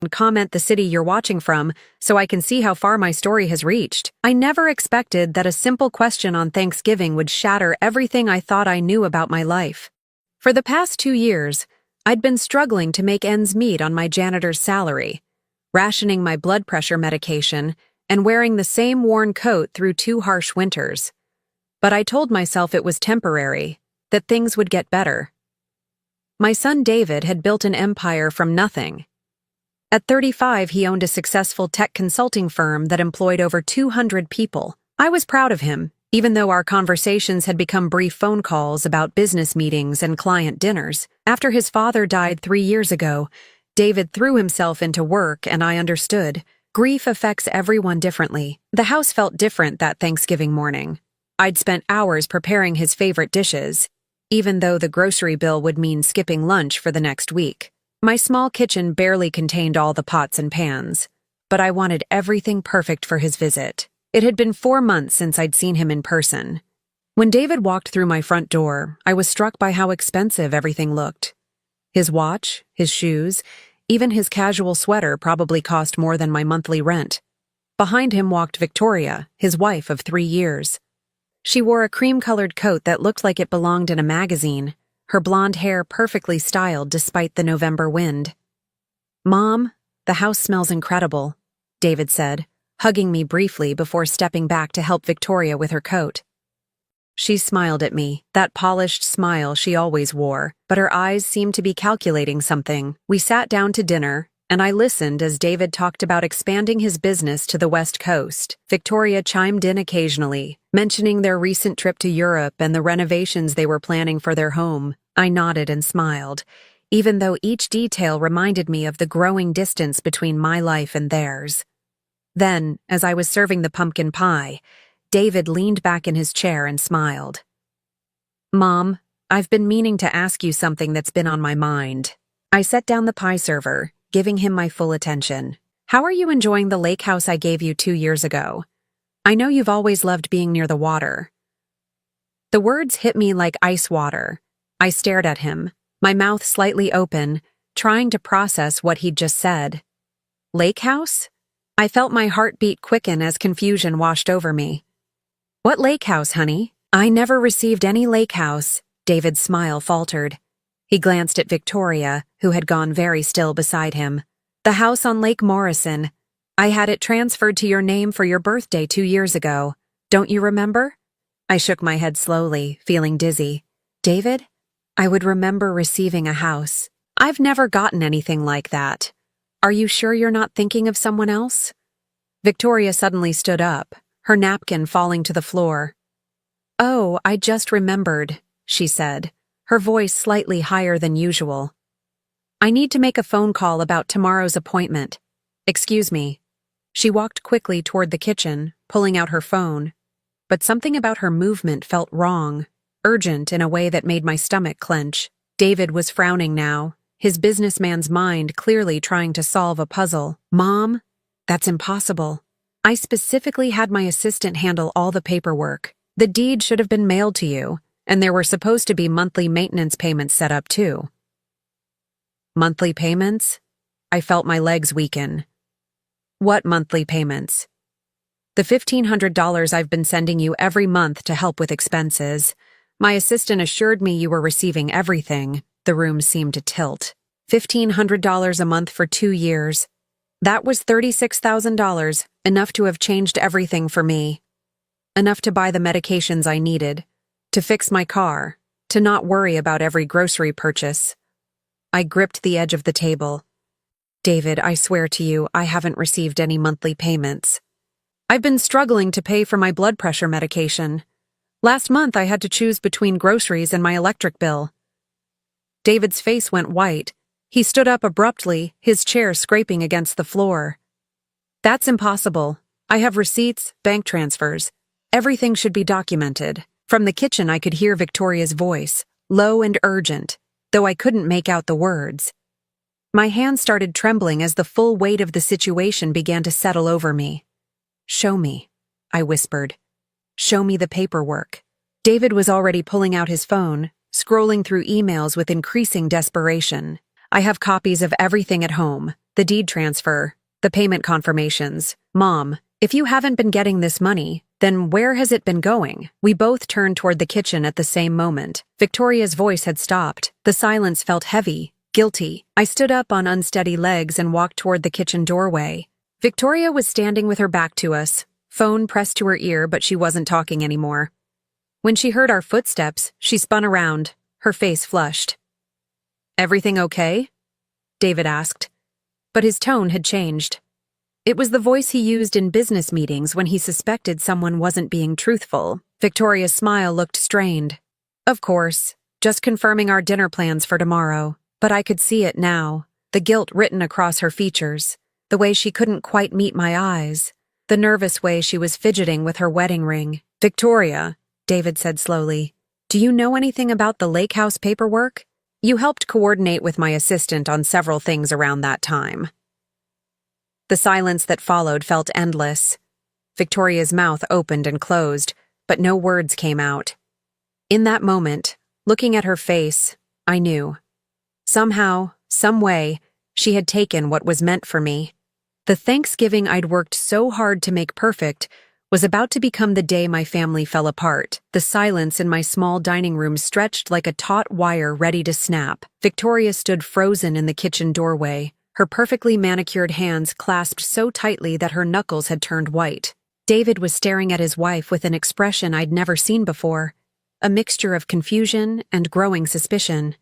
and comment the city you're watching from so I can see how far my story has reached. I never expected that a simple question on Thanksgiving would shatter everything I thought I knew about my life. For the past 2 years, I'd been struggling to make ends meet on my janitor's salary, rationing my blood pressure medication, and wearing the same worn coat through 2 harsh winters. But I told myself it was temporary, that things would get better. My son David had built an empire from nothing. At 35, he owned a successful tech consulting firm that employed over 200 people. I was proud of him, even though our conversations had become brief phone calls about business meetings and client dinners. After his father died 3 years ago, David threw himself into work, and I understood. Grief affects everyone differently. The house felt different that Thanksgiving morning. I'd spent hours preparing his favorite dishes, even though the grocery bill would mean skipping lunch for the next week. My small kitchen barely contained all the pots and pans, but I wanted everything perfect for his visit. It had been 4 months since I'd seen him in person. When David walked through my front door, I was struck by how expensive everything looked. His watch, his shoes, even his casual sweater probably cost more than my monthly rent. Behind him walked Victoria, his wife of 3 years. She wore a cream-colored coat that looked like it belonged in a magazine, her blonde hair perfectly styled despite the November wind. "Mom, the house smells incredible," David said, hugging me briefly before stepping back to help Victoria with her coat. She smiled at me, that polished smile she always wore, but her eyes seemed to be calculating something. We sat down to dinner, and I listened as David talked about expanding his business to the West Coast. Victoria chimed in occasionally, mentioning their recent trip to Europe and the renovations they were planning for their home. I nodded and smiled, even though each detail reminded me of the growing distance between my life and theirs. Then, as I was serving the pumpkin pie, David leaned back in his chair and smiled. "Mom, I've been meaning to ask you something that's been on my mind." I set down the pie server, giving him my full attention. "How are you enjoying the lake house I gave you 2 years ago? I know you've always loved being near the water." The words hit me like ice water. I stared at him, my mouth slightly open, trying to process what he'd just said. Lake house? I felt my heartbeat quicken as confusion washed over me. "What lake house, honey?" "I never received any lake house," David's smile faltered. He glanced at Victoria, who had gone very still beside him. "The house on Lake Morrison. I had it transferred to your name for your birthday 2 years ago. Don't you remember?" I shook my head slowly, feeling dizzy. "David, I would remember receiving a house. I've never gotten anything like that. Are you sure you're not thinking of someone else?" Victoria suddenly stood up, her napkin falling to the floor. "Oh, I just remembered," she said, her voice slightly higher than usual. "I need to make a phone call about tomorrow's appointment. Excuse me." She walked quickly toward the kitchen, pulling out her phone. But something about her movement felt wrong, urgent in a way that made my stomach clench. David was frowning now, his businessman's mind clearly trying to solve a puzzle. "Mom, that's impossible. I specifically had my assistant handle all the paperwork. The deed should have been mailed to you, and there were supposed to be monthly maintenance payments set up too." "Monthly payments?" I felt my legs weaken. "What monthly payments?" "The $1,500 I've been sending you every month to help with expenses. My assistant assured me you were receiving everything." The room seemed to tilt. $1,500 a month for 2 years. That was $36,000, enough to have changed everything for me. Enough to buy the medications I needed, to fix my car, to not worry about every grocery purchase. I gripped the edge of the table. "David, I swear to you, I haven't received any monthly payments. I've been struggling to pay for my blood pressure medication. Last month I had to choose between groceries and my electric bill." David's face went white. He stood up abruptly, his chair scraping against the floor. "That's impossible. I have receipts, bank transfers. Everything should be documented." From the kitchen I could hear Victoria's voice, low and urgent, though I couldn't make out the words. My hands started trembling as the full weight of the situation began to settle over me. "Show me," I whispered. "Show me the paperwork." David was already pulling out his phone, scrolling through emails with increasing desperation. "I have copies of everything at home. The deed transfer, the payment confirmations. Mom, if you haven't been getting this money, then where has it been going? We both turned toward the kitchen at the same moment. Victoria's voice had stopped. The silence felt heavy, guilty. I stood up on unsteady legs and walked toward the kitchen doorway. Victoria was standing with her back to us, phone pressed to her ear, but she wasn't talking anymore. When she heard our footsteps, she spun around, her face flushed. "Everything okay?" David asked. But his tone had changed. It was the voice he used in business meetings when he suspected someone wasn't being truthful. Victoria's smile looked strained. "Of course, just confirming our dinner plans for tomorrow." But I could see it now, the guilt written across her features, the way she couldn't quite meet my eyes, the nervous way she was fidgeting with her wedding ring. "Victoria," David said slowly, "do you know anything about the lake house paperwork? You helped coordinate with my assistant on several things around that time." The silence that followed felt endless. Victoria's mouth opened and closed, but no words came out. In that moment, looking at her face, I knew. Somehow, some way, she had taken what was meant for me. The Thanksgiving I'd worked so hard to make perfect was about to become the day my family fell apart. The silence in my small dining room stretched like a taut wire ready to snap. Victoria stood frozen in the kitchen doorway, her perfectly manicured hands clasped so tightly that her knuckles had turned white. David was staring at his wife with an expression I'd never seen before, a mixture of confusion and growing suspicion.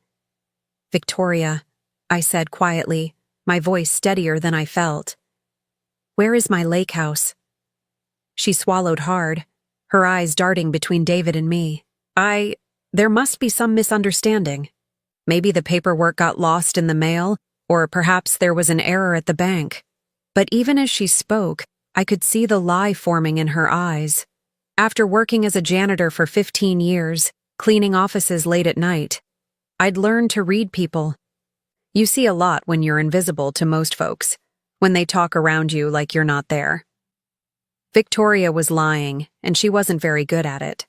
"Victoria," I said quietly, my voice steadier than I felt. "Where is my lake house?" She swallowed hard, her eyes darting between David and me. There must be some misunderstanding. Maybe the paperwork got lost in the mail, or perhaps there was an error at the bank. But even as she spoke, I could see the lie forming in her eyes. After working as a janitor for 15 years, cleaning offices late at night, I'd learned to read people. You see a lot when you're invisible to most folks, when they talk around you like you're not there. Victoria was lying, and she wasn't very good at it.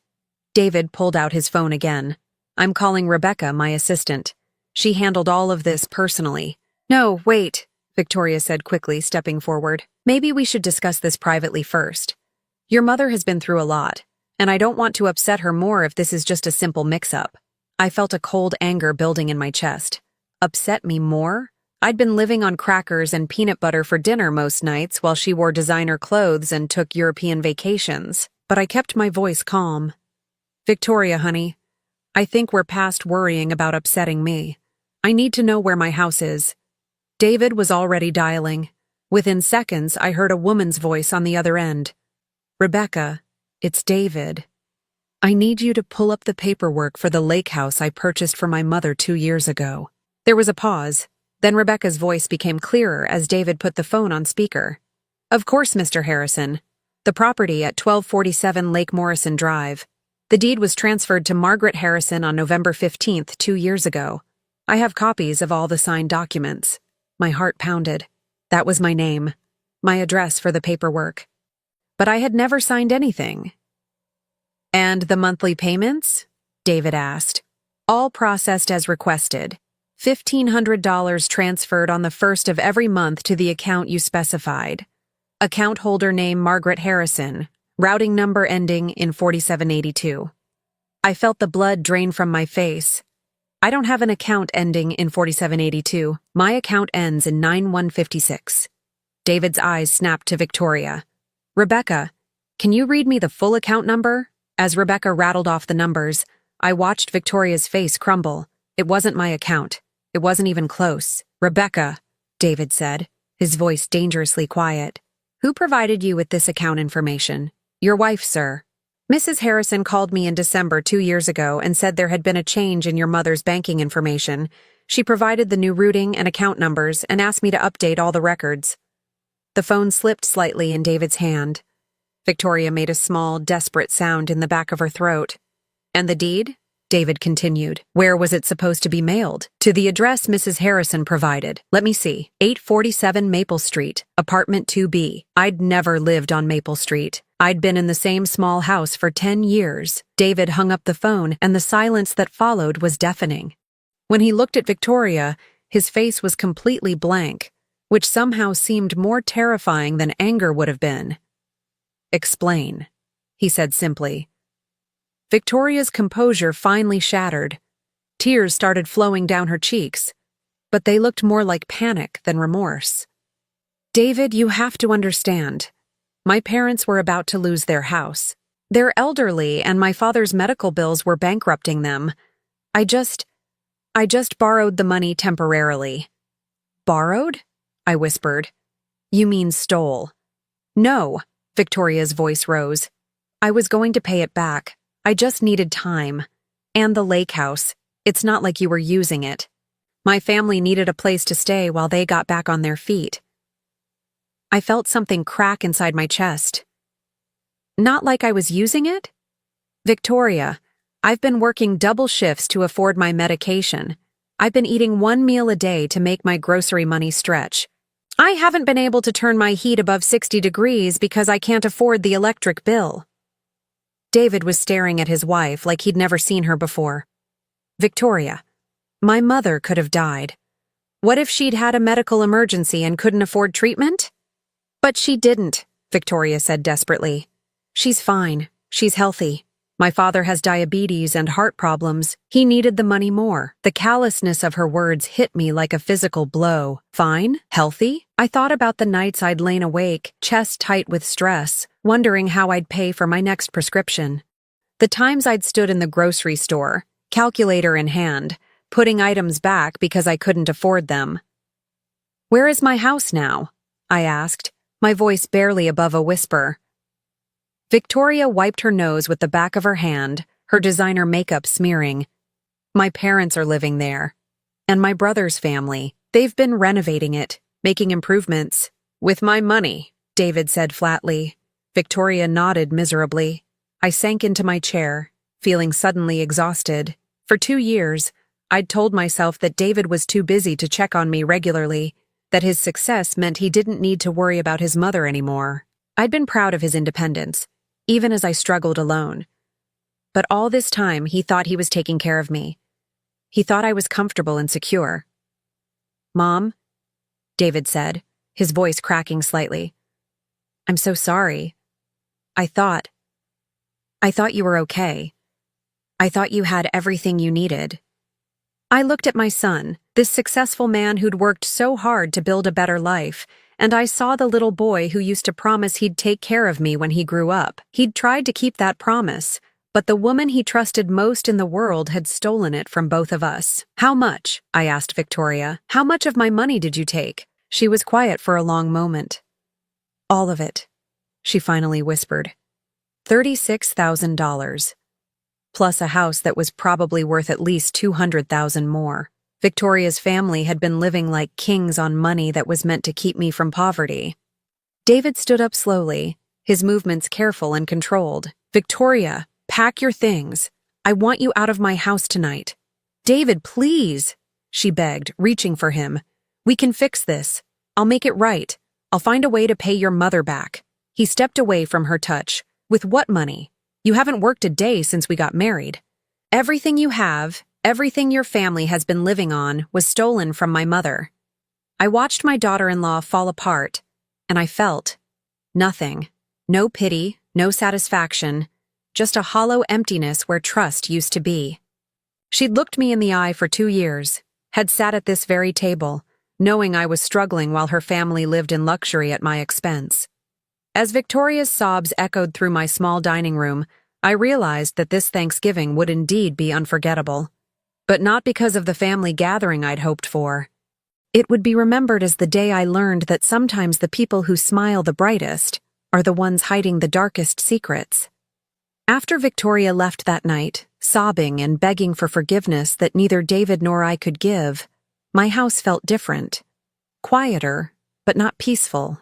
David pulled out his phone again. "I'm calling Rebecca, my assistant. She handled all of this personally." "No, wait," Victoria said quickly, stepping forward. "Maybe we should discuss this privately first. Your mother has been through a lot, and I don't want to upset her more if this is just a simple mix-up." I felt a cold anger building in my chest. Upset me more? I'd been living on crackers and peanut butter for dinner most nights while she wore designer clothes and took European vacations. But I kept my voice calm. "Victoria, honey, I think we're past worrying about upsetting me. I need to know where my house is." David was already dialing. Within seconds, I heard a woman's voice on the other end. "Rebecca, it's David. I need you to pull up the paperwork for the lake house I purchased for my mother 2 years ago." There was a pause. Then Rebecca's voice became clearer as David put the phone on speaker. "Of course, Mr. Harrison. The property at 1247 Lake Morrison Drive. The deed was transferred to Margaret Harrison on November 15th, 2 years ago. I have copies of all the signed documents." My heart pounded. That was my name, my address for the paperwork. But I had never signed anything. "And the monthly payments?" David asked. "All processed as requested. $1,500 transferred on the 1st of every month to the account you specified. Account holder name Margaret Harrison, routing number ending in 4782. I felt the blood drain from my face. "I don't have an account ending in 4782. My account ends in 9156. David's eyes snapped to Victoria. "Rebecca, can you read me the full account number?" As Rebecca rattled off the numbers, I watched Victoria's face crumble. It wasn't my account. It wasn't even close. "Rebecca," David said, his voice dangerously quiet. "Who provided you with this account information?" "Your wife, sir. Mrs. Harrison called me in December 2 years ago and said there had been a change in your mother's banking information. She provided the new routing and account numbers and asked me to update all the records." The phone slipped slightly in David's hand. Victoria made a small, desperate sound in the back of her throat. "And the deed?" David continued. "Where was it supposed to be mailed?" "To the address Mrs. Harrison provided. Let me see. 847 Maple Street, apartment 2B. I'd never lived on Maple Street. I'd been in the same small house for 10 years. David hung up the phone, and the silence that followed was deafening. When he looked at Victoria, his face was completely blank. which somehow seemed more terrifying than anger would have been. "Explain," he said simply. Victoria's composure finally shattered. Tears started flowing down her cheeks, but they looked more like panic than remorse. "David, you have to understand. My parents were about to lose their house. They're elderly, and my father's medical bills were bankrupting them. I just borrowed the money temporarily." "Borrowed?" I whispered. "You mean stole." "No," Victoria's voice rose. "I was going to pay it back. I just needed time. And the lake house. It's not like you were using it. My family needed a place to stay while they got back on their feet." I felt something crack inside my chest. "Not like I was using it?" "Victoria, I've been working double shifts to afford my medication. I've been eating 1 meal a day to make my grocery money stretch. I haven't been able to turn my heat above 60 degrees because I can't afford the electric bill." David was staring at his wife like he'd never seen her before. "Victoria, my mother could have died. What if she'd had a medical emergency and couldn't afford treatment?" "But she didn't," Victoria said desperately. "She's fine. She's healthy. My father has diabetes and heart problems. He needed the money more." The callousness of her words hit me like a physical blow. Fine? Healthy? I thought about the nights I'd lain awake, chest tight with stress, wondering how I'd pay for my next prescription. The times I'd stood in the grocery store, calculator in hand, putting items back because I couldn't afford them. "Where is my house now?" I asked, my voice barely above a whisper. Victoria wiped her nose with the back of her hand, her designer makeup smearing. "My parents are living there. And my brother's family. They've been renovating it, making improvements." "With my money," David said flatly. Victoria nodded miserably. I sank into my chair, feeling suddenly exhausted. For 2 years, I'd told myself that David was too busy to check on me regularly, that his success meant he didn't need to worry about his mother anymore. I'd been proud of his independence, even as I struggled alone. But all this time, he thought he was taking care of me. He thought I was comfortable and secure. "Mom," David said, his voice cracking slightly. "I'm so sorry. I thought you were okay. I thought you had everything you needed." I looked at my son, this successful man who'd worked so hard to build a better life, and I saw the little boy who used to promise he'd take care of me when he grew up. He'd tried to keep that promise, but the woman he trusted most in the world had stolen it from both of us. "How much?" I asked Victoria. "How much of my money did you take?" She was quiet for a long moment. "All of it," she finally whispered. $36,000. Plus a house that was probably worth at least $200,000 more. Victoria's family had been living like kings on money that was meant to keep me from poverty. David stood up slowly, his movements careful and controlled. "Victoria, pack your things. I want you out of my house tonight." "David, please," she begged, reaching for him. "We can fix this. I'll make it right. I'll find a way to pay your mother back." He stepped away from her touch. "With what money? You haven't worked a day since we got married. Everything you have, everything your family has been living on, was stolen from my mother." I watched my daughter-in-law fall apart, and I felt nothing. No pity, no satisfaction, just a hollow emptiness where trust used to be. She'd looked me in the eye for 2 years, had sat at this very table, knowing I was struggling while her family lived in luxury at my expense. As Victoria's sobs echoed through my small dining room, I realized that this Thanksgiving would indeed be unforgettable. But not because of the family gathering I'd hoped for. It would be remembered as the day I learned that sometimes the people who smile the brightest are the ones hiding the darkest secrets. After Victoria left that night, sobbing and begging for forgiveness that neither David nor I could give, my house felt different. Quieter, but not peaceful.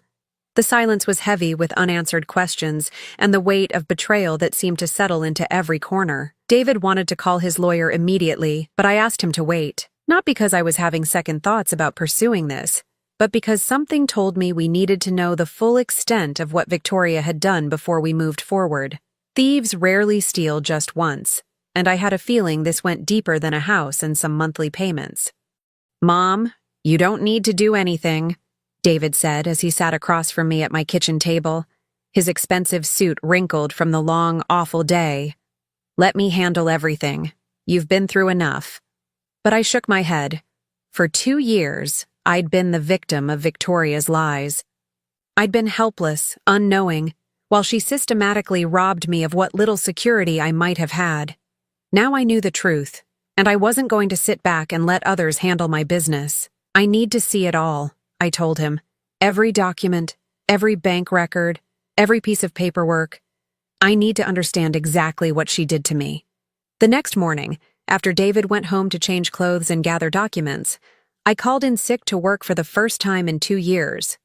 The silence was heavy with unanswered questions and the weight of betrayal that seemed to settle into every corner. David wanted to call his lawyer immediately, but I asked him to wait. Not because I was having second thoughts about pursuing this, but because something told me we needed to know the full extent of what Victoria had done before we moved forward. Thieves rarely steal just once, and I had a feeling this went deeper than a house and some monthly payments. "Mom, you don't need to do anything," David said as he sat across from me at my kitchen table, his expensive suit wrinkled from the long, awful day. "Let me handle everything. You've been through enough." But I shook my head. For 2 years, I'd been the victim of Victoria's lies. I'd been helpless, unknowing, while she systematically robbed me of what little security I might have had. Now I knew the truth, and I wasn't going to sit back and let others handle my business. "I need to see it all," I told him. "Every document, every bank record, every piece of paperwork. I need to understand exactly what she did to me." The next morning, after David went home to change clothes and gather documents, I called in sick to work for the first time in 2 years.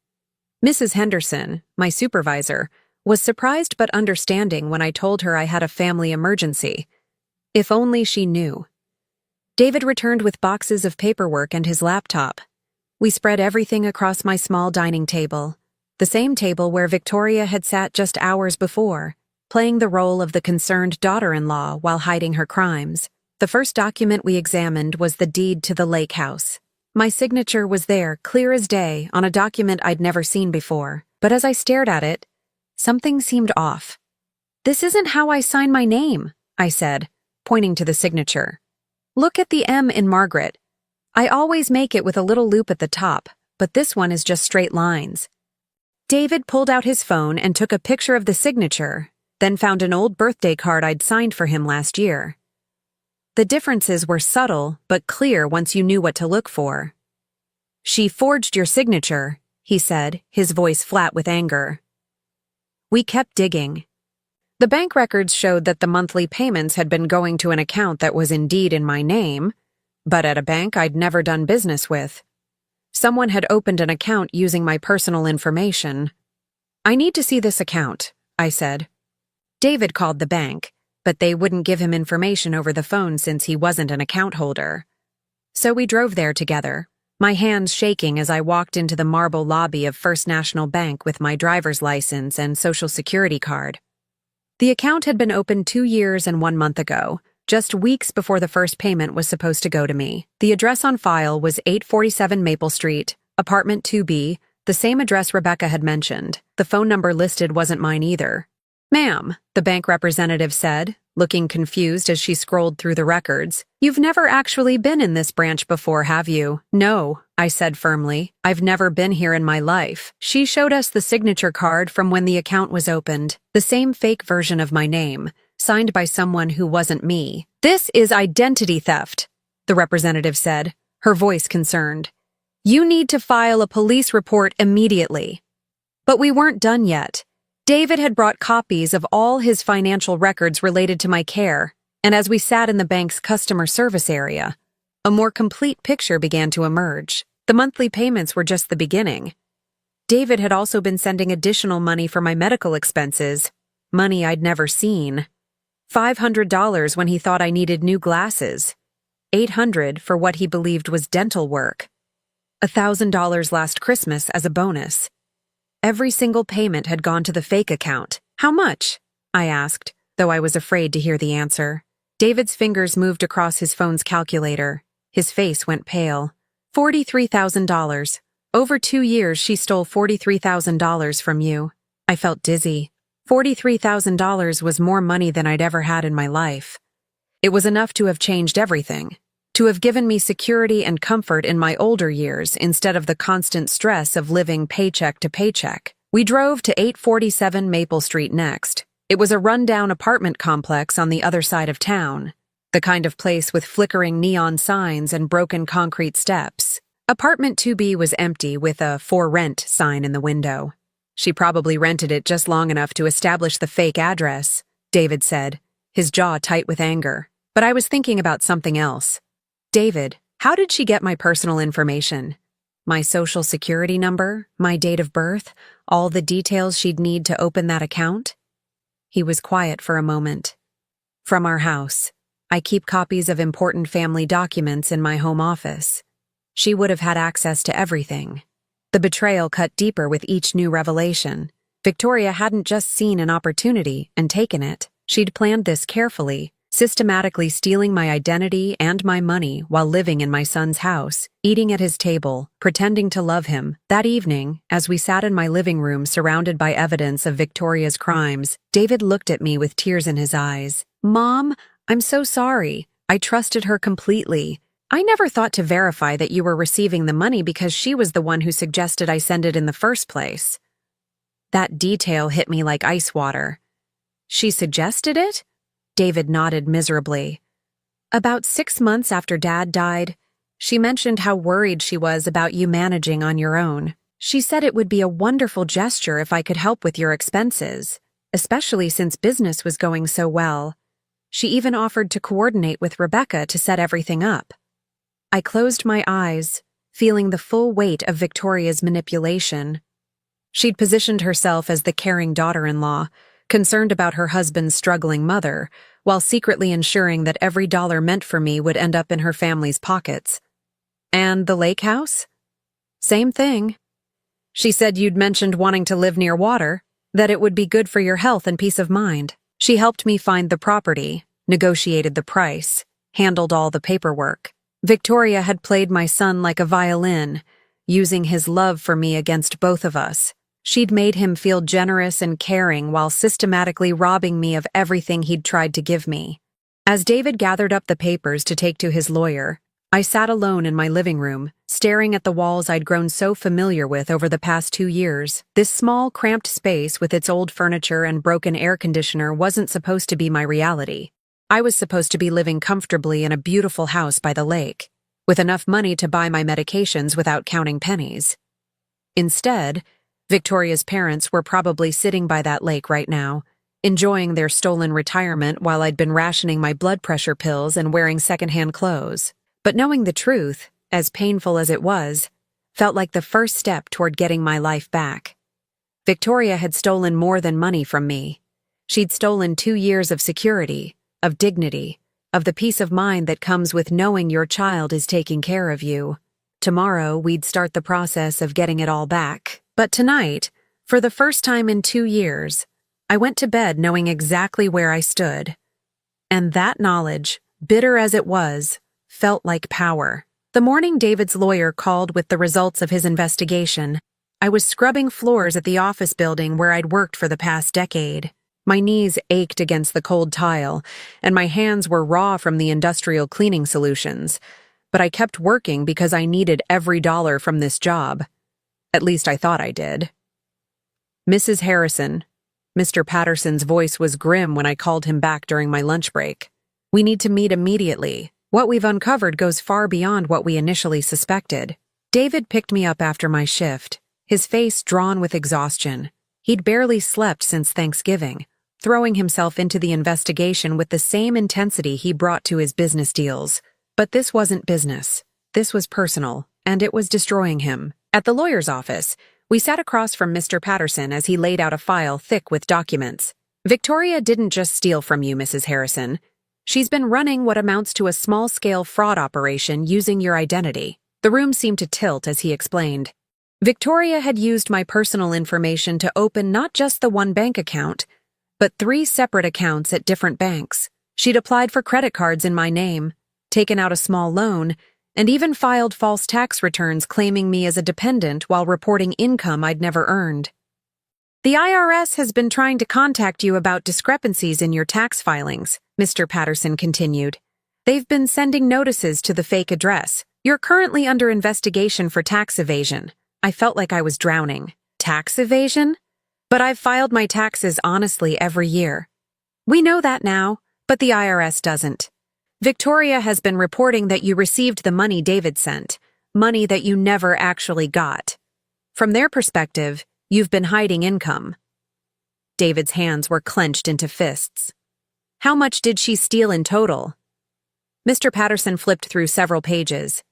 Mrs. Henderson, my supervisor, was surprised but understanding when I told her I had a family emergency. If only she knew. David returned with boxes of paperwork and his laptop. We spread everything across my small dining table, the same table where Victoria had sat just hours before, playing the role of the concerned daughter-in-law while hiding her crimes. The first document we examined was the deed to the lake house. My signature was there, clear as day, on a document I'd never seen before. But as I stared at it, something seemed off. "This isn't how I sign my name," I said, pointing to the signature. "Look at the M in Margaret. I always make it with a little loop at the top, but this one is just straight lines." David pulled out his phone and took a picture of the signature, then found an old birthday card I'd signed for him last year. The differences were subtle but clear once you knew what to look for. "She forged your signature," he said, his voice flat with anger. We kept digging. The bank records showed that the monthly payments had been going to an account that was indeed in my name, but at a bank I'd never done business with. Someone had opened an account using my personal information. "I need to see this account," I said. David called the bank, but they wouldn't give him information over the phone since he wasn't an account holder. So we drove there together, my hands shaking as I walked into the marble lobby of First National Bank with my driver's license and social security card. The account had been opened 2 years and 1 month ago, just weeks before the first payment was supposed to go to me. The address on file was 847 Maple Street, apartment 2B, the same address Rebecca had mentioned. The phone number listed wasn't mine either. "Ma'am," the bank representative said, looking confused as she scrolled through the records, "you've never actually been in this branch before, have you?" "No," I said firmly. "I've never been here in my life." She showed us the signature card from when the account was opened, the same fake version of my name, signed by someone who wasn't me. "This is identity theft," the representative said, her voice concerned. "You need to file a police report immediately." But we weren't done yet. David had brought copies of all his financial records related to my care, and as we sat in the bank's customer service area, a more complete picture began to emerge. The monthly payments were just the beginning. David had also been sending additional money for my medical expenses, money I'd never seen. $500 when he thought I needed new glasses, $800 for what he believed was dental work, $1,000 last Christmas as a bonus. Every single payment had gone to the fake account. "How much?" I asked, though I was afraid to hear the answer. David's fingers moved across his phone's calculator. His face went pale. $43,000. Over 2 years she stole $43,000 from you. I felt dizzy. $43,000 was more money than I'd ever had in my life. It was enough to have changed everything. To have given me security and comfort in my older years instead of the constant stress of living paycheck to paycheck. We drove to 847 Maple Street next. It was a rundown apartment complex on the other side of town, the kind of place with flickering neon signs and broken concrete steps. Apartment 2B was empty with a "for rent" sign in the window. She probably rented it just long enough to establish the fake address, David said, his jaw tight with anger. But I was thinking about something else. "David, how did she get my personal information? My social security number, my date of birth, all the details she'd need to open that account?" He was quiet for a moment. "From our house. I keep copies of important family documents in my home office. She would have had access to everything." The betrayal cut deeper with each new revelation. Victoria hadn't just seen an opportunity and taken it. She'd planned this carefully, systematically stealing my identity and my money while living in my son's house, eating at his table, pretending to love him. That evening, as we sat in my living room surrounded by evidence of Victoria's crimes, David looked at me with tears in his eyes. "Mom, I'm so sorry. I trusted her completely. I never thought to verify that you were receiving the money because she was the one who suggested I send it in the first place." That detail hit me like ice water. "She suggested it?" David nodded miserably. "About 6 months after Dad died, she mentioned how worried she was about you managing on your own. She said it would be a wonderful gesture if I could help with your expenses, especially since business was going so well. She even offered to coordinate with Rebecca to set everything up." I closed my eyes, feeling the full weight of Victoria's manipulation. She'd positioned herself as the caring daughter-in-law, concerned about her husband's struggling mother, while secretly ensuring that every dollar meant for me would end up in her family's pockets. And the lake house? Same thing. She said you'd mentioned wanting to live near water, that it would be good for your health and peace of mind. She helped me find the property, negotiated the price, handled all the paperwork. Victoria had played my son like a violin, using his love for me against both of us. She'd made him feel generous and caring while systematically robbing me of everything he'd tried to give me. As David gathered up the papers to take to his lawyer, I sat alone in my living room, staring at the walls I'd grown so familiar with over the past 2 years. This small, cramped space with its old furniture and broken air conditioner wasn't supposed to be my reality. I was supposed to be living comfortably in a beautiful house by the lake, with enough money to buy my medications without counting pennies. Instead, Victoria's parents were probably sitting by that lake right now, enjoying their stolen retirement while I'd been rationing my blood pressure pills and wearing secondhand clothes. But knowing the truth, as painful as it was, felt like the first step toward getting my life back. Victoria had stolen more than money from me. She'd stolen 2 years of security, of dignity, of the peace of mind that comes with knowing your child is taking care of you. Tomorrow, we'd start the process of getting it all back. But tonight, for the first time in 2 years, I went to bed knowing exactly where I stood. And that knowledge, bitter as it was, felt like power. The morning David's lawyer called with the results of his investigation, I was scrubbing floors at the office building where I'd worked for the past decade. My knees ached against the cold tile, and my hands were raw from the industrial cleaning solutions. But I kept working because I needed every dollar from this job. At least I thought I did. "Mrs. Harrison." Mr. Patterson's voice was grim when I called him back during my lunch break. "We need to meet immediately. What we've uncovered goes far beyond what we initially suspected." David picked me up after my shift, his face drawn with exhaustion. He'd barely slept since Thanksgiving, throwing himself into the investigation with the same intensity he brought to his business deals. But this wasn't business. This was personal, and it was destroying him. At the lawyer's office, we sat across from Mr. Patterson as he laid out a file thick with documents. "Victoria didn't just steal from you, Mrs. Harrison. She's been running what amounts to a small-scale fraud operation using your identity." The room seemed to tilt as he explained. "Victoria had used my personal information to open not just the one bank account, but 3 separate accounts at different banks. She'd applied for credit cards in my name, taken out a small loan, and even filed false tax returns claiming me as a dependent while reporting income I'd never earned. The IRS has been trying to contact you about discrepancies in your tax filings," Mr. Patterson continued. "They've been sending notices to the fake address. You're currently under investigation for tax evasion." I felt like I was drowning. Tax evasion? But I've filed my taxes honestly every year. "We know that now, but the IRS doesn't. Victoria has been reporting that you received the money David sent, money that you never actually got. From their perspective, you've been hiding income." David's hands were clenched into fists. "How much did she steal in total?" Mr. Patterson flipped through several pages.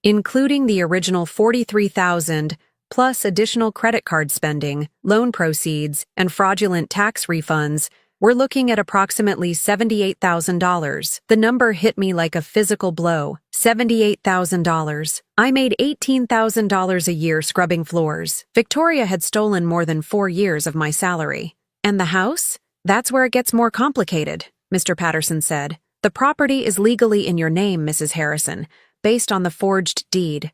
"Including the original $43,000, plus additional credit card spending, loan proceeds, and fraudulent tax refunds, we're looking at approximately $78,000. The number hit me like a physical blow. $78,000. I made $18,000 a year scrubbing floors. Victoria had stolen more than 4 years of my salary. And the house? That's where it gets more complicated. Mr. Patterson said. "The property is legally in your name, Mrs. Harrison, based on the forged deed.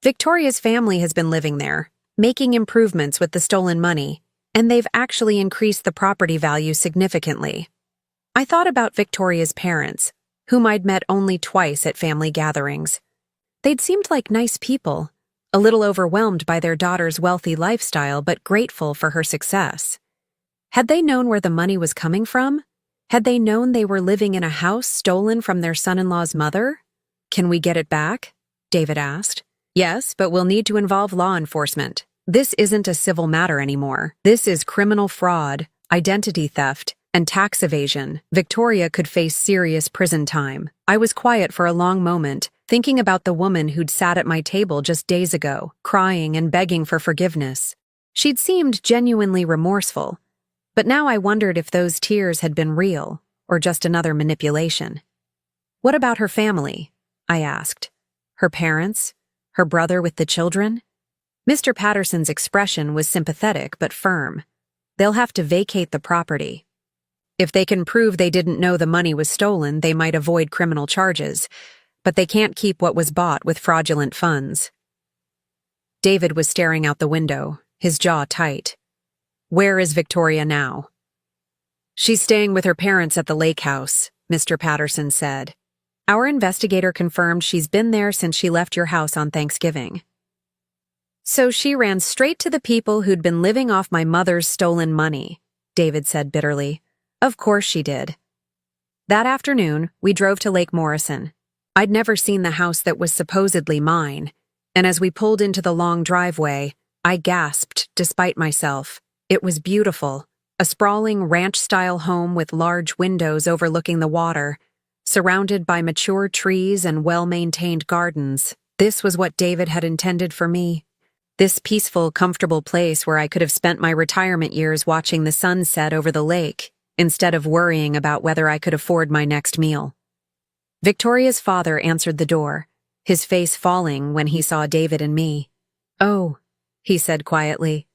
Victoria's family has been living there, making improvements with the stolen money, and they've actually increased the property value significantly." I thought about Victoria's parents, whom I'd met only twice at family gatherings. They'd seemed like nice people, a little overwhelmed by their daughter's wealthy lifestyle but grateful for her success. Had they known where the money was coming from? Had they known they were living in a house stolen from their son-in-law's mother? "Can we get it back?" David asked. "Yes, but we'll need to involve law enforcement. This isn't a civil matter anymore. This is criminal fraud, identity theft, and tax evasion. Victoria could face serious prison time." I was quiet for a long moment, thinking about the woman who'd sat at my table just days ago, crying and begging for forgiveness. She'd seemed genuinely remorseful, but now I wondered if those tears had been real or just another manipulation. "What about her family?" I asked. "Her parents? Her brother with the children?" Mr. Patterson's expression was sympathetic but firm. "They'll have to vacate the property. If they can prove they didn't know the money was stolen, they might avoid criminal charges, but they can't keep what was bought with fraudulent funds." David was staring out the window, his jaw tight. "Where is Victoria now?" "She's staying with her parents at the lake house," Mr. Patterson said. "Our investigator confirmed she's been there since she left your house on Thanksgiving." "So she ran straight to the people who'd been living off my mother's stolen money," David said bitterly. "Of course she did." That afternoon, we drove to Lake Morrison. I'd never seen the house that was supposedly mine, and as we pulled into the long driveway, I gasped despite myself. It was beautiful, a sprawling ranch-style home with large windows overlooking the water, surrounded by mature trees and well-maintained gardens. This was what David had intended for me. This peaceful, comfortable place where I could have spent my retirement years watching the sun set over the lake, instead of worrying about whether I could afford my next meal. Victoria's father answered the door, his face falling when he saw David and me. "Oh," he said quietly.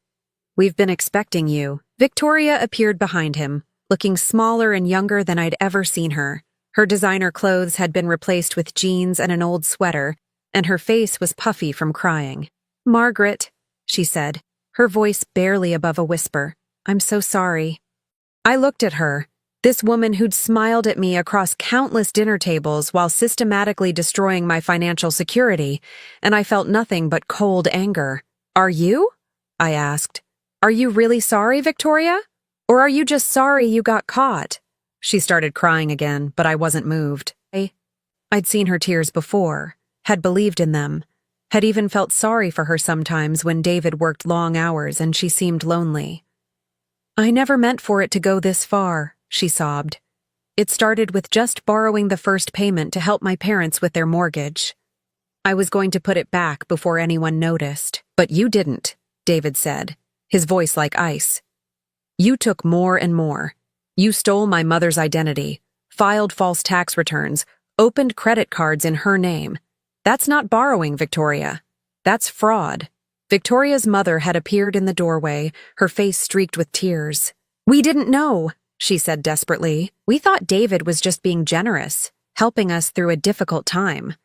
"We've been expecting you." Victoria appeared behind him, looking smaller and younger than I'd ever seen her. Her designer clothes had been replaced with jeans and an old sweater, and her face was puffy from crying. "Margaret," she said, her voice barely above a whisper. "I'm so sorry." I looked at her, this woman who'd smiled at me across countless dinner tables while systematically destroying my financial security, and I felt nothing but cold anger. "Are you?" I asked. "Are you really sorry, Victoria? Or are you just sorry you got caught?" She started crying again, but I wasn't moved. I'd seen her tears before, had believed in them, had even felt sorry for her sometimes when David worked long hours and she seemed lonely. "I never meant for it to go this far," she sobbed. "It started with just borrowing the first payment to help my parents with their mortgage. I was going to put it back before anyone noticed. But you didn't," David said, his voice like ice. "You took more and more. You stole my mother's identity, filed false tax returns, opened credit cards in her name. That's not borrowing, Victoria. That's fraud." Victoria's mother had appeared in the doorway, her face streaked with tears. "We didn't know," she said desperately. "We thought David was just being generous, helping us through a difficult time.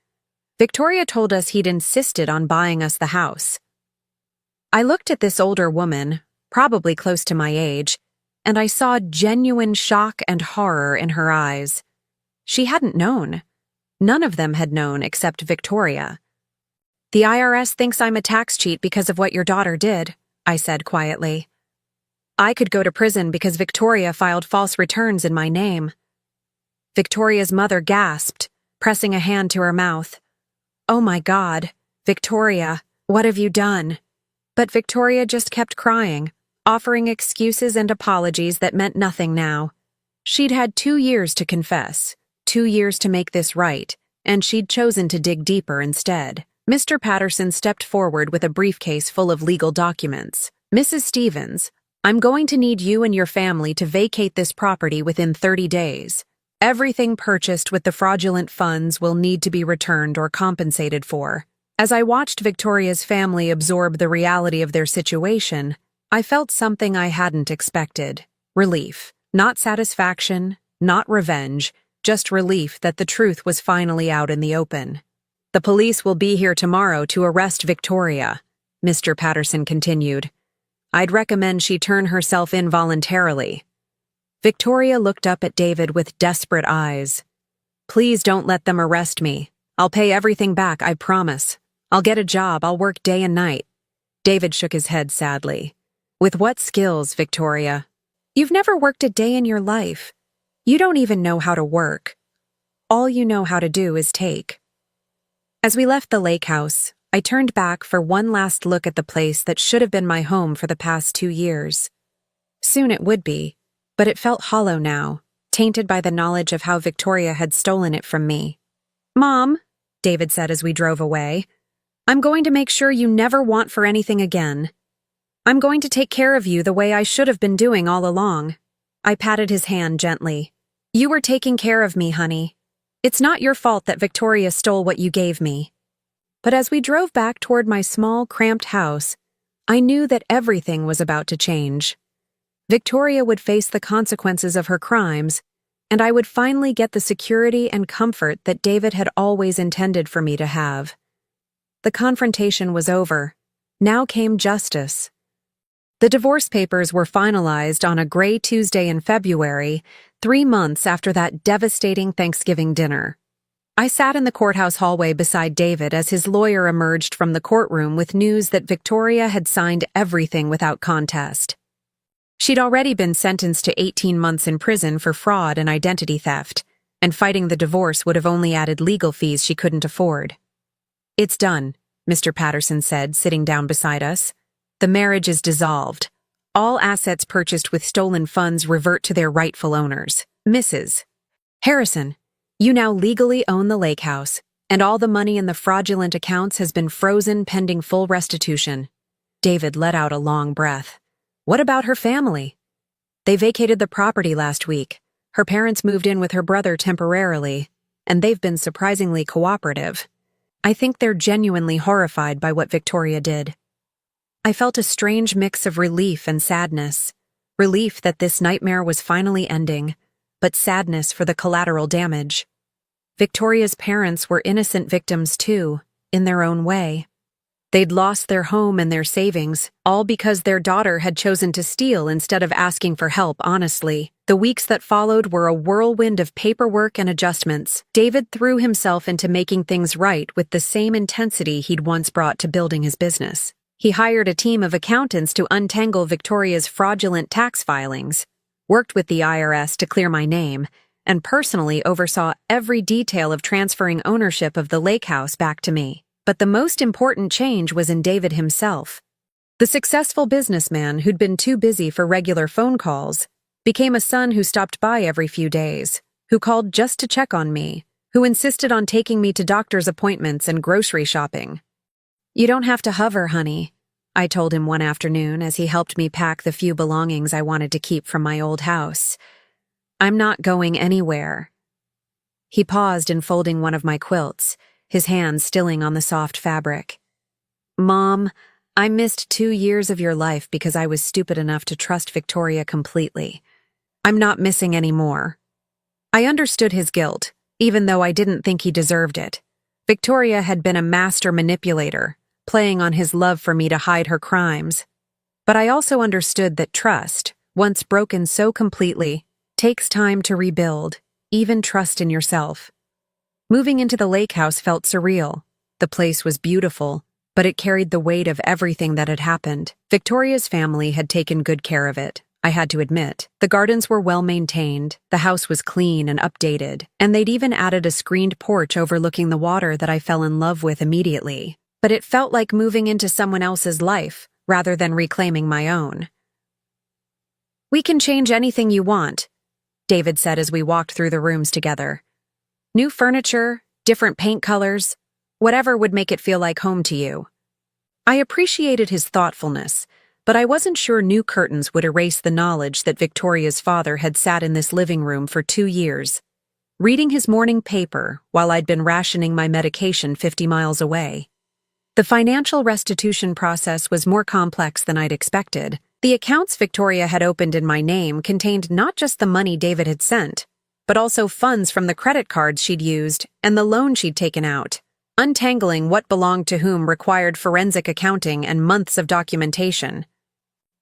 Victoria told us he'd insisted on buying us the house." I looked at this older woman, probably close to my age, and I saw genuine shock and horror in her eyes. She hadn't known. None of them had known except Victoria. "The IRS thinks I'm a tax cheat because of what your daughter did," I said quietly. "I could go to prison because Victoria filed false returns in my name." Victoria's mother gasped, pressing a hand to her mouth. "Oh my God, Victoria, what have you done?" But Victoria just kept crying, offering excuses and apologies that meant nothing now. She'd had 2 years to confess, 2 years to make this right, and she'd chosen to dig deeper instead. Mr. Patterson stepped forward with a briefcase full of legal documents. "Mrs. Stevens, I'm going to need you and your family to vacate this property within 30 days. Everything purchased with the fraudulent funds will need to be returned or compensated for." As I watched Victoria's family absorb the reality of their situation, I felt something I hadn't expected. Relief. Not satisfaction, Not revenge, just relief that the truth was finally out in the open. "The police will be here tomorrow to arrest Victoria," Mr. Patterson continued. "I'd recommend she turn herself in voluntarily." Victoria looked up at David with desperate eyes. "Please don't let them arrest me. I'll pay everything back, I promise. I'll get a job, I'll work day and night." David shook his head sadly. "With what skills, Victoria? You've never worked a day in your life. You don't even know how to work. All you know how to do is take." As we left the lake house, I turned back for one last look at the place that should have been my home for the past 2 years. Soon it would be, but it felt hollow now, tainted by the knowledge of how Victoria had stolen it from me. "Mom," David said as we drove away, "I'm going to make sure you never want for anything again. I'm going to take care of you the way I should have been doing all along." I patted his hand gently. "You were taking care of me, honey. It's not your fault that Victoria stole what you gave me." But as we drove back toward my small, cramped house, I knew that everything was about to change. Victoria would face the consequences of her crimes, and I would finally get the security and comfort that David had always intended for me to have. The confrontation was over. Now came justice. The divorce papers were finalized on a gray Tuesday in February, 3 months after that devastating Thanksgiving dinner. I sat in the courthouse hallway beside David as his lawyer emerged from the courtroom with news that Victoria had signed everything without contest. She'd already been sentenced to 18 months in prison for fraud and identity theft, and fighting the divorce would have only added legal fees she couldn't afford. "It's done," Mr. Patterson said, sitting down beside us. "The marriage is dissolved. All assets purchased with stolen funds revert to their rightful owners. Mrs. Harrison, you now legally own the lake house, and all the money in the fraudulent accounts has been frozen pending full restitution." David let out a long breath. "What about her family?" "They vacated the property last week. Her parents moved in with her brother temporarily, and they've been surprisingly cooperative. I think they're genuinely horrified by what Victoria did." I felt a strange mix of relief and sadness. Relief that this nightmare was finally ending, but sadness for the collateral damage. Victoria's parents were innocent victims too, in their own way. They'd lost their home and their savings, all because their daughter had chosen to steal instead of asking for help honestly. The weeks that followed were a whirlwind of paperwork and adjustments. David threw himself into making things right with the same intensity he'd once brought to building his business. He hired a team of accountants to untangle Victoria's fraudulent tax filings, worked with the IRS to clear my name, and personally oversaw every detail of transferring ownership of the lake house back to me. But the most important change was in David himself. The successful businessman who'd been too busy for regular phone calls became a son who stopped by every few days, who called just to check on me, who insisted on taking me to doctor's appointments and grocery shopping. "You don't have to hover, honey," I told him one afternoon as he helped me pack the few belongings I wanted to keep from my old house. "I'm not going anywhere." He paused in folding one of my quilts, his hands stilling on the soft fabric. "Mom, I missed 2 years of your life because I was stupid enough to trust Victoria completely. I'm not missing any more." I understood his guilt, even though I didn't think he deserved it. Victoria had been a master manipulator, playing on his love for me to hide her crimes. But I also understood that trust, once broken so completely, takes time to rebuild, even trust in yourself. Moving into the lake house felt surreal. The place was beautiful, but it carried the weight of everything that had happened. Victoria's family had taken good care of it, I had to admit. The gardens were well maintained, the house was clean and updated, and they'd even added a screened porch overlooking the water that I fell in love with immediately. But it felt like moving into someone else's life, rather than reclaiming my own. "We can change anything you want," David said as we walked through the rooms together. "New furniture, different paint colors, whatever would make it feel like home to you." I appreciated his thoughtfulness, but I wasn't sure new curtains would erase the knowledge that Victoria's father had sat in this living room for 2 years, reading his morning paper while I'd been rationing my medication 50 miles away. The financial restitution process was more complex than I'd expected. The accounts Victoria had opened in my name contained not just the money David had sent, but also funds from the credit cards she'd used and the loan she'd taken out. Untangling what belonged to whom required forensic accounting and months of documentation.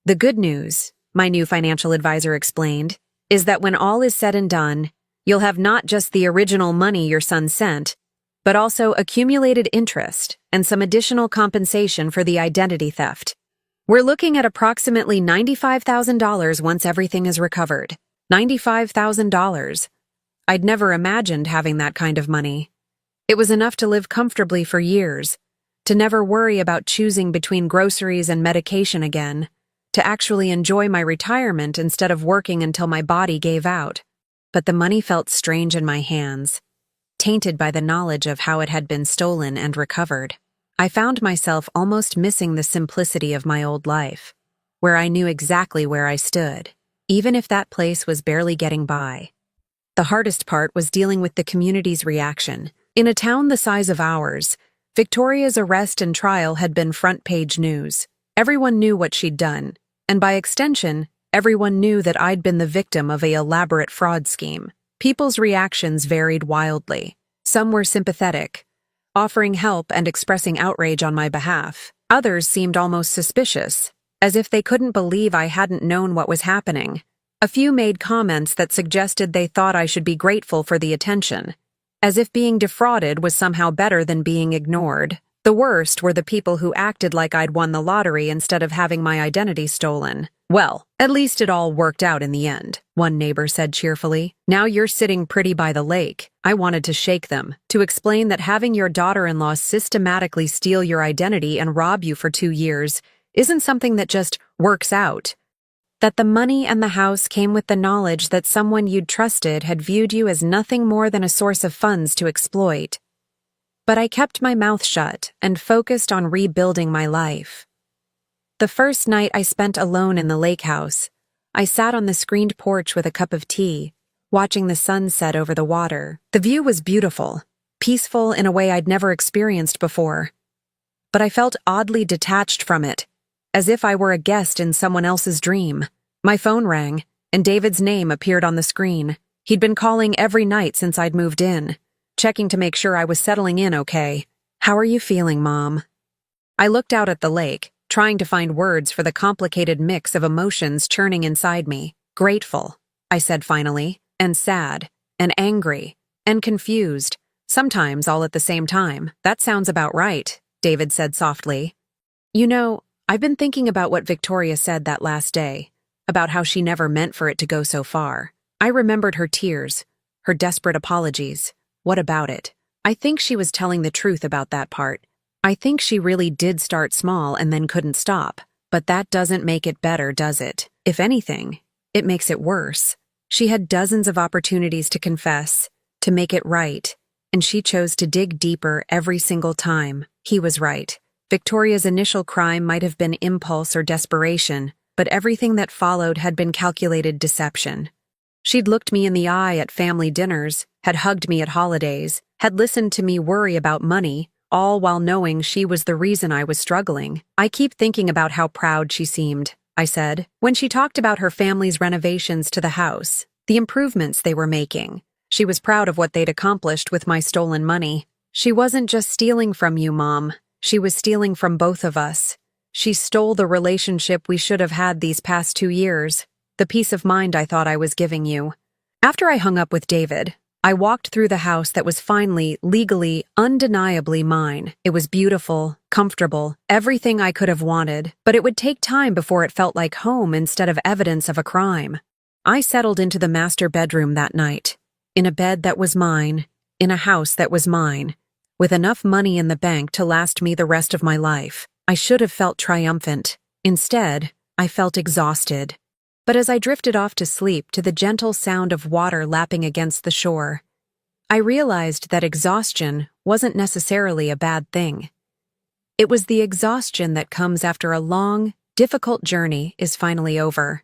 The good news, my new financial advisor explained, is that when all is said and done, you'll have not just the original money your son sent, but also accumulated interest and some additional compensation for the identity theft. We're looking at approximately $95,000 once everything is recovered. $95,000. I'd never imagined having that kind of money. It was enough to live comfortably for years, to never worry about choosing between groceries and medication again, to actually enjoy my retirement instead of working until my body gave out. But the money felt strange in my hands, tainted by the knowledge of how it had been stolen and recovered. I found myself almost missing the simplicity of my old life, where I knew exactly where I stood, even if that place was barely getting by. The hardest part was dealing with the community's reaction. In a town the size of ours, Victoria's arrest and trial had been front-page news. Everyone knew what she'd done, and by extension, everyone knew that I'd been the victim of an elaborate fraud scheme. People's reactions varied wildly. Some were sympathetic, offering help and expressing outrage on my behalf. Others seemed almost suspicious, as if they couldn't believe I hadn't known what was happening. A few made comments that suggested they thought I should be grateful for the attention, as if being defrauded was somehow better than being ignored. The worst were the people who acted like I'd won the lottery instead of having my identity stolen. "Well, at least it all worked out in the end," one neighbor said cheerfully. "Now you're sitting pretty by the lake." I wanted to shake them, to explain that having your daughter-in-law systematically steal your identity and rob you for 2 years isn't something that just works out. That the money and the house came with the knowledge that someone you'd trusted had viewed you as nothing more than a source of funds to exploit. But I kept my mouth shut and focused on rebuilding my life. The first night I spent alone in the lake house, I sat on the screened porch with a cup of tea, watching the sun set over the water. The view was beautiful, peaceful in a way I'd never experienced before. But I felt oddly detached from it, as if I were a guest in someone else's dream. My phone rang, and David's name appeared on the screen. He'd been calling every night since I'd moved in, checking to make sure I was settling in okay. "How are you feeling, Mom?" I looked out at the lake, trying to find words for the complicated mix of emotions churning inside me. "Grateful," I said finally, "and sad, and angry, and confused, sometimes all at the same time." "That sounds about right," David said softly. "You know, I've been thinking about what Victoria said that last day, about how she never meant for it to go so far. I remembered her tears, her desperate apologies. What about it? I think she was telling the truth about that part. I think she really did start small and then couldn't stop. But that doesn't make it better, does it? If anything, it makes it worse. She had dozens of opportunities to confess, to make it right, and she chose to dig deeper every single time." He was right. Victoria's initial crime might have been impulse or desperation, but everything that followed had been calculated deception. She'd looked me in the eye at family dinners, had hugged me at holidays, had listened to me worry about money, all while knowing she was the reason I was struggling. "I keep thinking about how proud she seemed," I said, "when she talked about her family's renovations to the house, the improvements they were making. She was proud of what they'd accomplished with my stolen money. She wasn't just stealing from you, Mom. She was stealing from both of us. She stole the relationship we should have had these past 2 years, the peace of mind I thought I was giving you." After I hung up with David, I walked through the house that was finally, legally, undeniably mine. It was beautiful, comfortable, everything I could have wanted, but it would take time before it felt like home instead of evidence of a crime. I settled into the master bedroom that night, in a bed that was mine, in a house that was mine, with enough money in the bank to last me the rest of my life. I should have felt triumphant. Instead, I felt exhausted. But as I drifted off to sleep to the gentle sound of water lapping against the shore, I realized that exhaustion wasn't necessarily a bad thing. It was the exhaustion that comes after a long, difficult journey is finally over.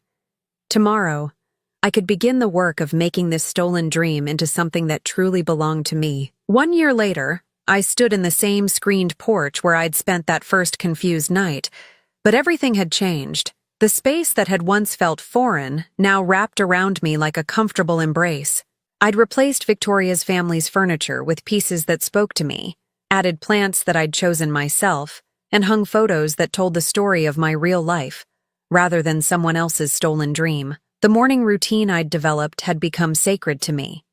Tomorrow, I could begin the work of making this stolen dream into something that truly belonged to me. 1 year later, I stood in the same screened porch where I'd spent that first confused night, but everything had changed. The space that had once felt foreign now wrapped around me like a comfortable embrace. I'd replaced Victoria's family's furniture with pieces that spoke to me, added plants that I'd chosen myself, and hung photos that told the story of my real life, rather than someone else's stolen dream. The morning routine I'd developed had become sacred to me.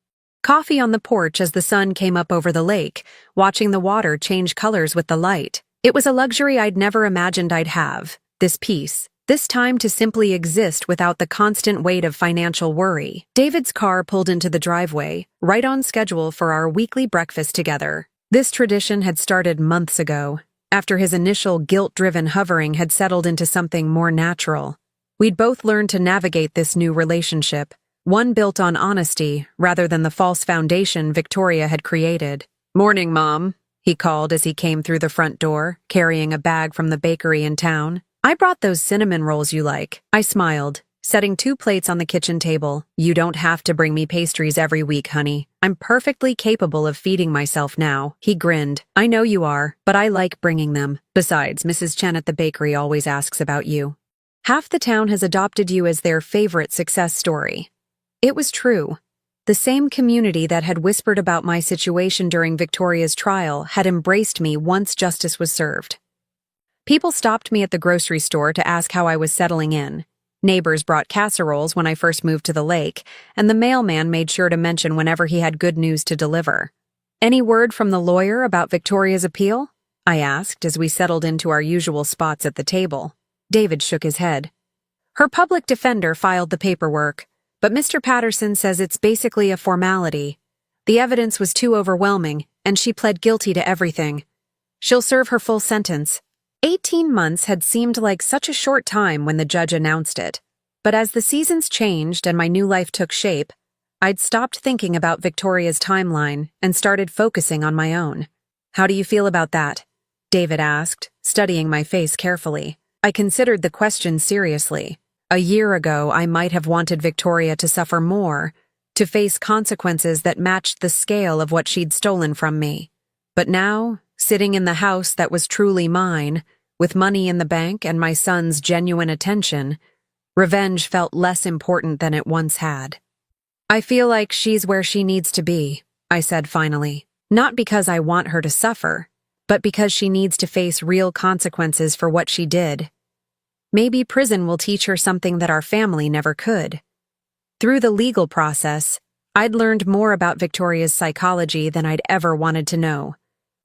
Coffee on the porch as the sun came up over the lake, watching the water change colors with the light. It was a luxury I'd never imagined I'd have, this peace, this time to simply exist without the constant weight of financial worry. David's car pulled into the driveway, right on schedule for our weekly breakfast together. This tradition had started months ago, after his initial guilt-driven hovering had settled into something more natural. We'd both learned to navigate this new relationship, one built on honesty rather than the false foundation Victoria had created. "Morning, Mom," he called as he came through the front door, carrying a bag from the bakery in town. "I brought those cinnamon rolls you like." I smiled, setting 2 plates on the kitchen table. "You don't have to bring me pastries every week, honey. I'm perfectly capable of feeding myself now." He grinned. "I know you are, but I like bringing them. Besides, Mrs. Chen at the bakery always asks about you. Half the town has adopted you as their favorite success story." It was true. The same community that had whispered about my situation during Victoria's trial had embraced me once justice was served. People stopped me at the grocery store to ask how I was settling in. Neighbors brought casseroles when I first moved to the lake, and the mailman made sure to mention whenever he had good news to deliver. "Any word from the lawyer about Victoria's appeal?" I asked as we settled into our usual spots at the table. David shook his head. "Her public defender filed the paperwork, but Mr. Patterson says it's basically a formality. The evidence was too overwhelming, and she pled guilty to everything. She'll serve her full sentence." 18 months had seemed like such a short time when the judge announced it, but as the seasons changed and my new life took shape, I'd stopped thinking about Victoria's timeline and started focusing on my own. "How do you feel about that?" David asked, studying my face carefully. I considered the question seriously. A year ago, I might have wanted Victoria to suffer more, to face consequences that matched the scale of what she'd stolen from me. But now, sitting in the house that was truly mine, with money in the bank and my son's genuine attention, revenge felt less important than it once had. "I feel like she's where she needs to be," I said finally. "Not because I want her to suffer, but because she needs to face real consequences for what she did. Maybe prison will teach her something that our family never could." Through the legal process, I'd learned more about Victoria's psychology than I'd ever wanted to know.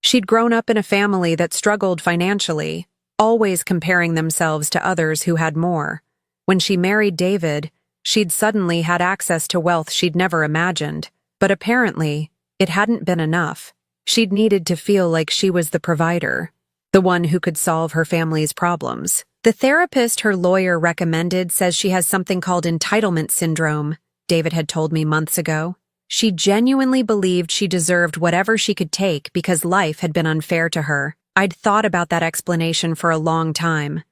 She'd grown up in a family that struggled financially, always comparing themselves to others who had more. When she married David, she'd suddenly had access to wealth she'd never imagined, but apparently, it hadn't been enough. She'd needed to feel like she was the provider, the one who could solve her family's problems. "The therapist her lawyer recommended says she has something called entitlement syndrome," David had told me months ago. She genuinely believed she deserved whatever she could take because life had been unfair to her. I'd thought about that explanation for a long time.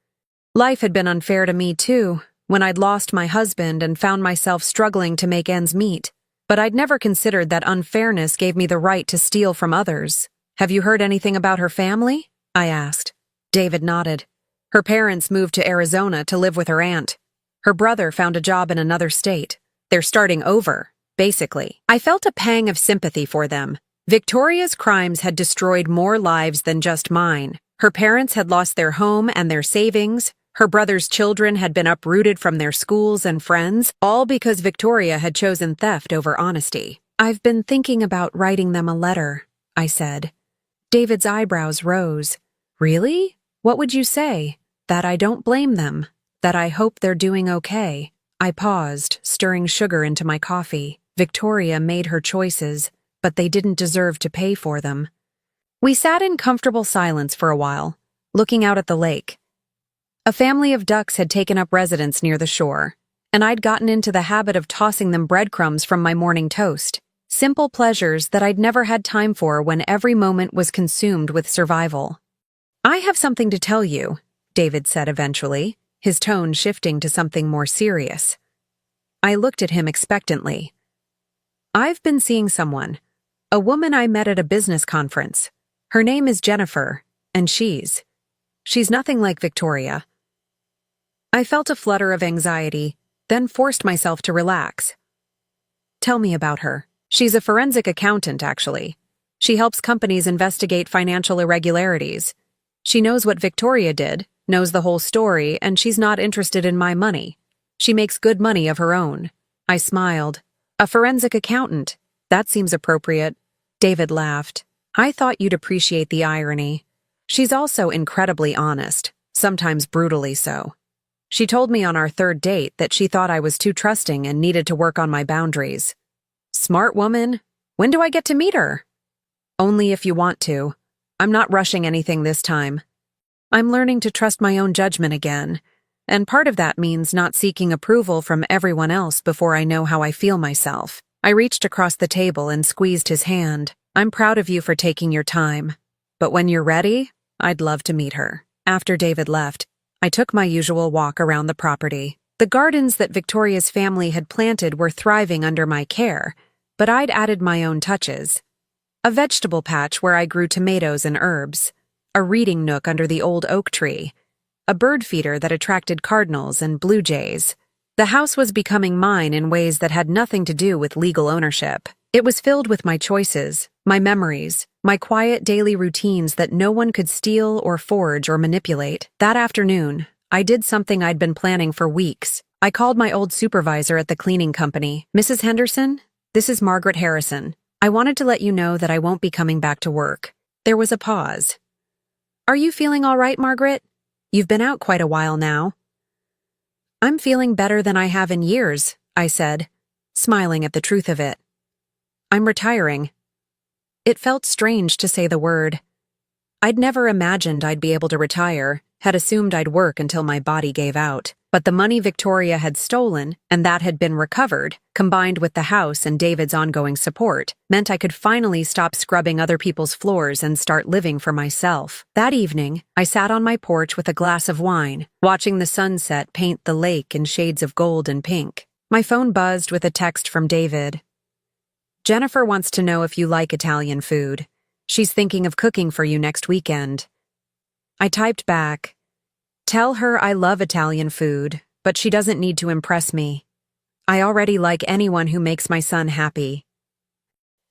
Life had been unfair to me too, when I'd lost my husband and found myself struggling to make ends meet. But I'd never considered that unfairness gave me the right to steal from others. "Have you heard anything about her family?" I asked. David nodded. "Her parents moved to Arizona to live with her aunt. Her brother found a job in another state. They're starting over, basically." I felt a pang of sympathy for them. Victoria's crimes had destroyed more lives than just mine. Her parents had lost their home and their savings. Her brother's children had been uprooted from their schools and friends, all because Victoria had chosen theft over honesty. "I've been thinking about writing them a letter," I said. David's eyebrows rose. "Really? What would you say?" "That I don't blame them. That I hope they're doing okay." I paused, stirring sugar into my coffee. Victoria made her choices, but they didn't deserve to pay for them. We sat in comfortable silence for a while, looking out at the lake. A family of ducks had taken up residence near the shore, and I'd gotten into the habit of tossing them breadcrumbs from my morning toast. Simple pleasures that I'd never had time for when every moment was consumed with survival. "I have something to tell you," David said eventually, his tone shifting to something more serious. I looked at him expectantly. "I've been seeing someone, a woman I met at a business conference. Her name is Jennifer, and she's nothing like Victoria." I felt a flutter of anxiety, then forced myself to relax. "Tell me about her," She's a forensic accountant, actually. She helps companies investigate financial irregularities. She knows what Victoria did, knows the whole story, and she's not interested in my money. She makes good money of her own. I smiled. A forensic accountant. That seems appropriate. David laughed. I thought you'd appreciate the irony. She's also incredibly honest, sometimes brutally so. She told me on our third date that she thought I was too trusting and needed to work on my boundaries. Smart woman. When do I get to meet her? Only if you want to. I'm not rushing anything this time. I'm learning to trust my own judgment again, and part of that means not seeking approval from everyone else before I know how I feel myself. I reached across the table and squeezed his hand. I'm proud of you for taking your time. But when you're ready, I'd love to meet her. After David left, I took my usual walk around the property. The gardens that Victoria's family had planted were thriving under my care, but I'd added my own touches. A vegetable patch where I grew tomatoes and herbs, a reading nook under the old oak tree, a bird feeder that attracted cardinals and blue jays. The house was becoming mine in ways that had nothing to do with legal ownership. It was filled with my choices, my memories, my quiet daily routines that no one could steal or forge or manipulate. That afternoon, I did something I'd been planning for weeks. I called my old supervisor at the cleaning company. Mrs. Henderson, this is Margaret Harrison. I wanted to let you know that I won't be coming back to work. There was a pause. Are you feeling all right, Margaret? You've been out quite a while now. I'm feeling better than I have in years, I said, smiling at the truth of it. I'm retiring. It felt strange to say the word. I'd never imagined I'd be able to retire, had assumed I'd work until my body gave out. But the money Victoria had stolen, and that had been recovered, combined with the house and David's ongoing support, meant I could finally stop scrubbing other people's floors and start living for myself. That evening, I sat on my porch with a glass of wine, watching the sunset paint the lake in shades of gold and pink. My phone buzzed with a text from David. Jennifer wants to know if you like Italian food. She's thinking of cooking for you next weekend. I typed back, tell her I love Italian food, but she doesn't need to impress me. I already like anyone who makes my son happy.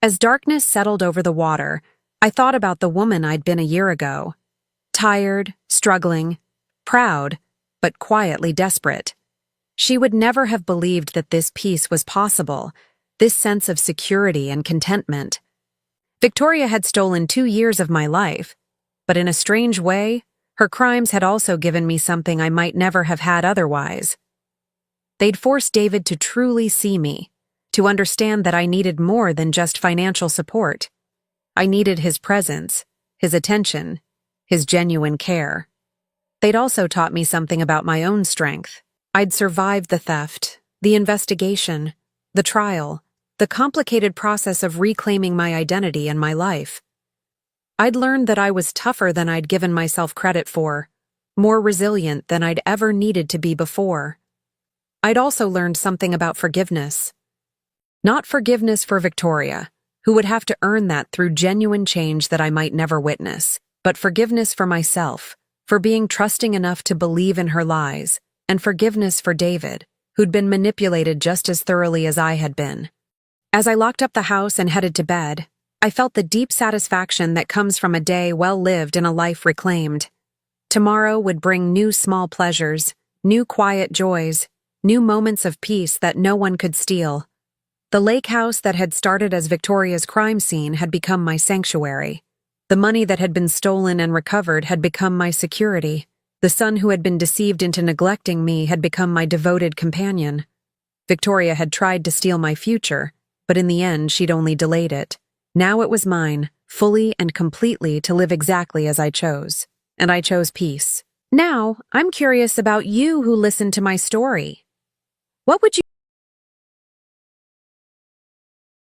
As darkness settled over the water, I thought about the woman I'd been a year ago. Tired, struggling, proud, but quietly desperate. She would never have believed that this peace was possible, this sense of security and contentment. Victoria had stolen 2 years of my life, but in a strange way, her crimes had also given me something I might never have had otherwise. They'd forced David to truly see me, to understand that I needed more than just financial support. I needed his presence, his attention, his genuine care. They'd also taught me something about my own strength. I'd survived the theft, the investigation, the trial, the complicated process of reclaiming my identity and my life. I'd learned that I was tougher than I'd given myself credit for, more resilient than I'd ever needed to be before. I'd also learned something about forgiveness. Not forgiveness for Victoria, who would have to earn that through genuine change that I might never witness, but forgiveness for myself, for being trusting enough to believe in her lies, and forgiveness for David, who'd been manipulated just as thoroughly as I had been. As I locked up the house and headed to bed, I felt the deep satisfaction that comes from a day well lived and a life reclaimed. Tomorrow would bring new small pleasures, new quiet joys, new moments of peace that no one could steal. The lake house that had started as Victoria's crime scene had become my sanctuary. The money that had been stolen and recovered had become my security. The son who had been deceived into neglecting me had become my devoted companion. Victoria had tried to steal my future, but in the end she'd only delayed it. Now it was mine, fully and completely to live exactly as I chose. And I chose peace. Now, I'm curious about you who listened to my story. What would you